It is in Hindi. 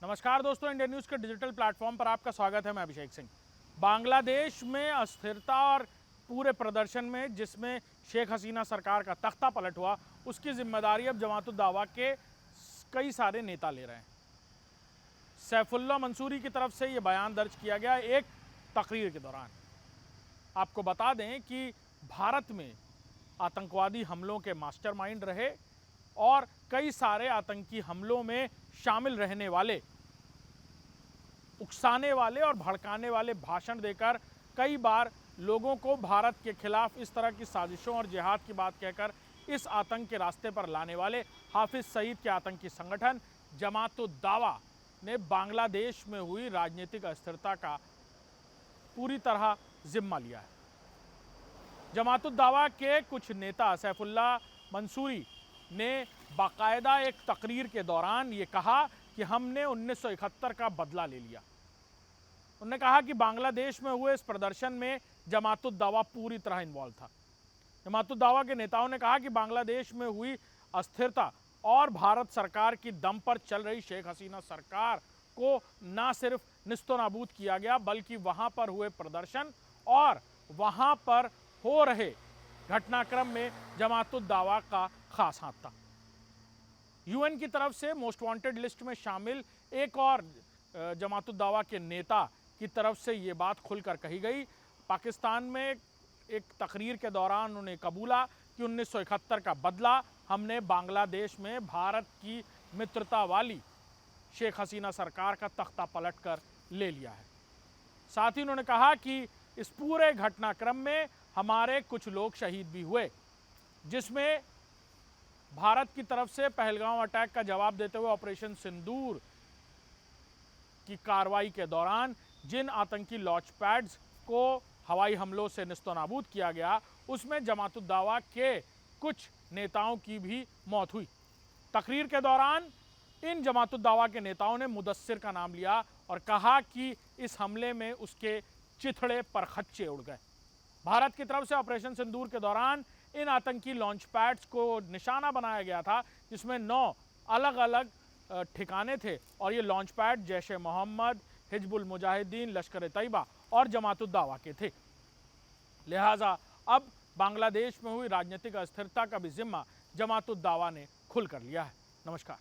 नमस्कार दोस्तों, इंडिया न्यूज़ के डिजिटल प्लेटफॉर्म पर आपका स्वागत है। मैं अभिषेक सिंह। बांग्लादेश में अस्थिरता और पूरे प्रदर्शन में जिसमें शेख हसीना सरकार का तख्ता पलट हुआ, उसकी जिम्मेदारी अब जमात उद दावा के कई सारे नेता ले रहे हैं। सैफुल्लाह मंसूरी की तरफ से ये बयान दर्ज किया गया एक तकरीर के दौरान। आपको बता दें कि भारत में आतंकवादी हमलों के मास्टरमाइंड रहे और कई सारे आतंकी हमलों में शामिल रहने वाले, उकसाने वाले और भड़काने वाले भाषण देकर कई बार लोगों को भारत के खिलाफ इस तरह की साजिशों और जिहाद की बात कहकर इस आतंक के रास्ते पर लाने वाले हाफिज सईद के आतंकी संगठन जमात उद दावा ने बांग्लादेश में हुई राजनीतिक अस्थिरता का पूरी तरह जिम्मा लिया है। जमात उद दावा के कुछ नेता सैफुल्लाह मंसूरी ने बाकायदा एक तकरीर के दौरान ये कहा कि हमने 1971 का बदला ले लिया। उन्होंने कहा कि बांग्लादेश में हुए इस प्रदर्शन में जमात उद दावा पूरी तरह इन्वॉल्व था। जमात उद दावा के नेताओं ने कहा कि बांग्लादेश में हुई अस्थिरता और भारत सरकार की दम पर चल रही शेख हसीना सरकार को न सिर्फ निस्तोनाबूद किया गया, बल्कि वहां पर हुए प्रदर्शन और वहां पर हो रहे घटनाक्रम में जमात उद दावा का खास हाथ था। यूएन की तरफ से मोस्ट वांटेड लिस्ट में शामिल एक और जमात उद दावा के नेता की तरफ से ये बात खुलकर कही गई। पाकिस्तान में एक तकरीर के दौरान उन्होंने कबूला कि 1971 का बदला हमने बांग्लादेश में भारत की मित्रता वाली शेख हसीना सरकार का तख्ता पलट कर ले लिया है। साथ ही उन्होंने कहा कि इस पूरे घटनाक्रम में हमारे कुछ लोग शहीद भी हुए, जिसमें भारत की तरफ से पहलगांव अटैक का जवाब देते हुए ऑपरेशन सिंदूर की कार्रवाई के दौरान जिन आतंकी लॉन्च पैड्स को हवाई हमलों से निस्तोनाबूद किया गया, उसमें जमात उद दावा के कुछ नेताओं की भी मौत हुई। तकरीर के दौरान इन जमात उद दावा के नेताओं ने मुदस्सिर का नाम लिया और कहा कि इस हमले में उसके चिथड़े पर खच्चे उड़ गए। भारत की तरफ से ऑपरेशन सिंदूर के दौरान इन आतंकी लॉन्च पैड्स को निशाना बनाया गया था, जिसमें 9 अलग अलग ठिकाने थे और ये लॉन्च पैड जैश ए मोहम्मद, हिजबुल मुजाहिदीन, लश्कर तैयबा और जमात उद दावा के थे। लिहाजा अब बांग्लादेश में हुई राजनीतिक अस्थिरता का भी जिम्मा जमात उद दावा ने खुल कर लिया है। नमस्कार।